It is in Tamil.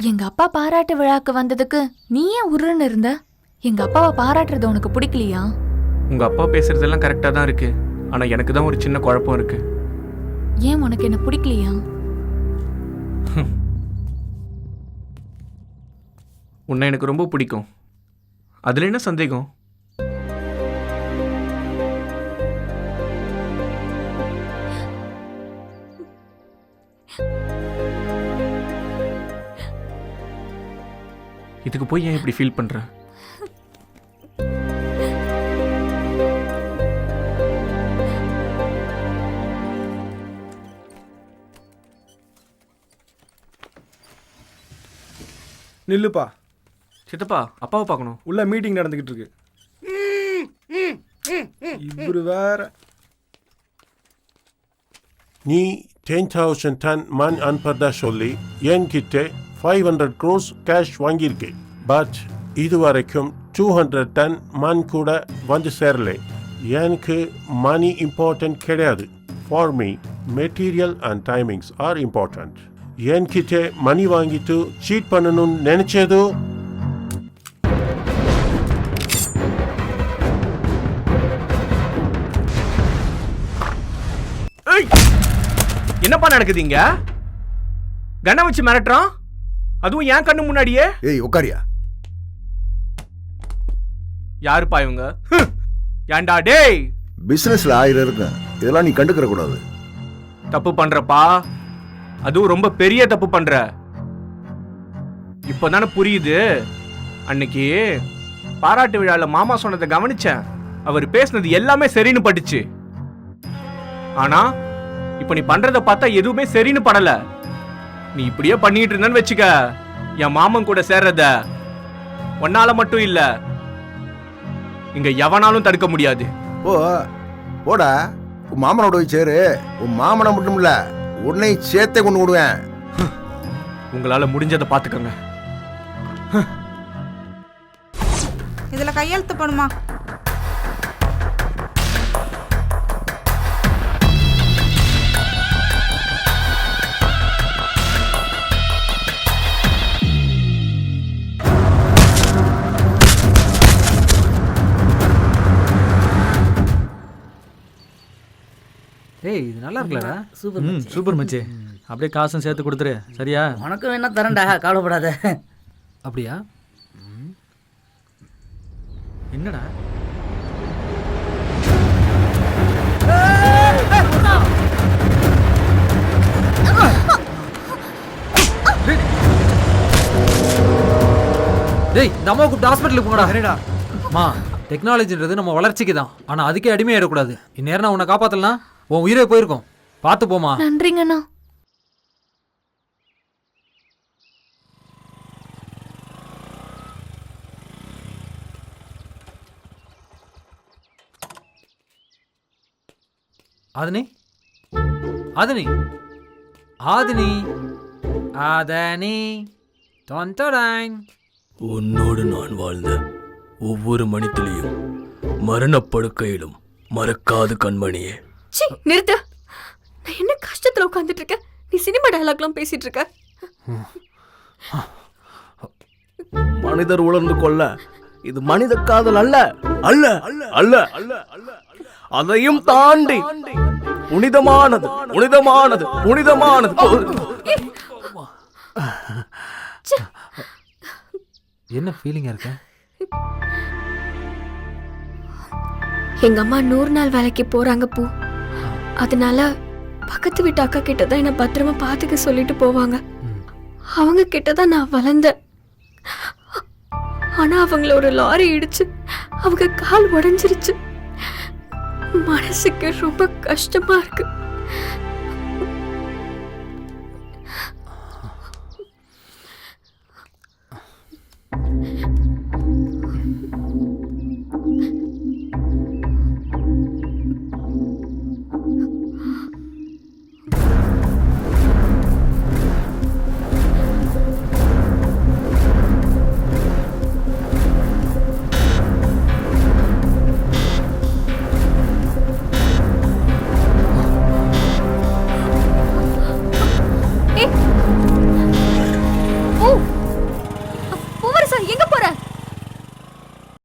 எங்க அப்பா பாராட்டு விழாக்கு வந்ததுக்கு நீ ஏன் உருன்னு இருந்த? எங்க அப்பாவை பாராட்டுறது உனக்கு பிடிக்கலையா? உங்க அப்பா பேசுறதெல்லாம் கரெக்டா தான் இருக்கு. ஆனா எனக்கு தான் ஒரு சின்ன குழப்பம் இருக்கு. ஏன் உனக்கு என்ன பிடிக்கலையா? உன்னை எனக்கு ரொம்ப பிடிக்கும். அதுல என்ன சந்தேகம்? இதுக்கு போய் ஏன் இப்படி ஃபீல் பண்ற? நில்லுப்பா. சித்தப்பா, அப்பாவை பார்க்கணும். உள்ள மீட்டிங் நடந்துகிட்டு இருக்கு. இவரு வேற. நீ 10,000 டன் மண் அனுப்பதா சொல்லி என்கிட்ட 500 crores கேஷ் வாங்கியிருக்கேன். பட் இதுவரைக்கும் 200 டன் மண் கூட வந்து சேரல. எனக்கு மணி இம்பார்ட்டன்ட் கிடையாது. For me material and timings are important. என்கிட்ட மணி வாங்கிட்டு சீட் பண்ணணும்னு நினைச்சதோ? என்னப்பா நடக்குது இங்க? கண்ணை வச்சு மிரட்டுறான், அதுவும் என் கண்ணு முன்னாடியே. ஏய் உட்காரியா. யாருப்பா இவங்க? ஏண்டா டேய், பிசினஸ்ல 1000 இருக்கு, இதெல்லாம் நீ கண்டுக்கிற கூடாது. தப்பு பண்றப்பா, அதுவும் ரொம்ப பெரிய தப்பு பண்ற. இப்பதானே புரியுது. அன்னைக்கு பாராட்டு விழால மாமா சொன்னதை கவனிச்சேன். அவர் பேசினது எல்லாமே சரின்னு பட்டுச்சு. ஆனா இப்ப நீ பண்றத பார்த்தா எதுவுமே சரின்னு படல. நீ இப்படியே பண்ணிட்டு இருந்தன்னு வச்சுக்க, என் மாமன் கூட சேர்றத ஒன்னால மட்டும் இல்ல, இங்க எவனாலும் தடுக்க முடியாது. ஓ போடா, உன் மாமனோட போய் சேரு. உன் மாமனை மட்டும் இல்ல, உன்னை சேர்த்தே கொண்டு விடுவேன். உங்களால முடிஞ்சதை பாத்துக்கங்க. இதுல கையெழுத்து பண்ணுமா? ஏய், இது நல்லா இருக்குல்லடா. சூப்பர் சூப்பர் மச்சி. அப்படியே காசும் சேர்த்து கொடுத்துரு, சரியா? உனக்கு வேணா தரேன்டா, கவலைப்படாத. அப்படியா? என்னடா டேய், இந்த அம்மாவை கூப்பிட்டு ஹாஸ்பிட்டலுக்கு போங்கடா. சரிடா. மா, டெக்னாலஜின்றது நம்ம வளர்ச்சிக்கு தான், ஆனால் அதுக்கே அடிமையாயிடக்கூடாது. இந்நேரம் நான் உன்னை காப்பாற்றலாம், உன் உயிரே போயிருக்கும். பார்த்து போமா. நன்றிங்கண்ணா. ஆதினி, ஆதினி, ஆதினி, ஆதினி, தொந்தடான். உன்னோடு நான் வாழ்ந்த ஒவ்வொரு மணித்துளியும் மரணப்படுக்கையிலும் மறக்காது கண்மணியே. நிறுத்து. நான் என்ன கஷ்டத்துல உட்கார்ந்துட்டு இருக்கேன், நீ சினிமா டயலாக்லாம் பேசிட்டு இருக்க. மனிதர் உணர்ந்து கொள்ள இது மனித காதல் அல்ல, அல்ல அல்ல அல்ல அல்ல, அதையும் தாண்டி புனிதமானது, புனிதமானது, புனிதமானது. என்ன ஃபீலிங்கா இருக்க? எங்க அம்மா 100 நாள் வேலைக்கு போறாங்க பூ. அதனால பக்கத்து வீட்டு அக்கா கிட்டதான் என்ன பத்திரமா பாத்துக்க சொல்லிட்டு போவாங்க. அவங்க கிட்டதான் நான் வளர்ந்தேன். ஆனா அவங்கள ஒரு லாரி இடிச்சு அவங்க கால் உடைஞ்சிருச்சு. மனசுக்கு ரொம்ப கஷ்டமா இருக்கு.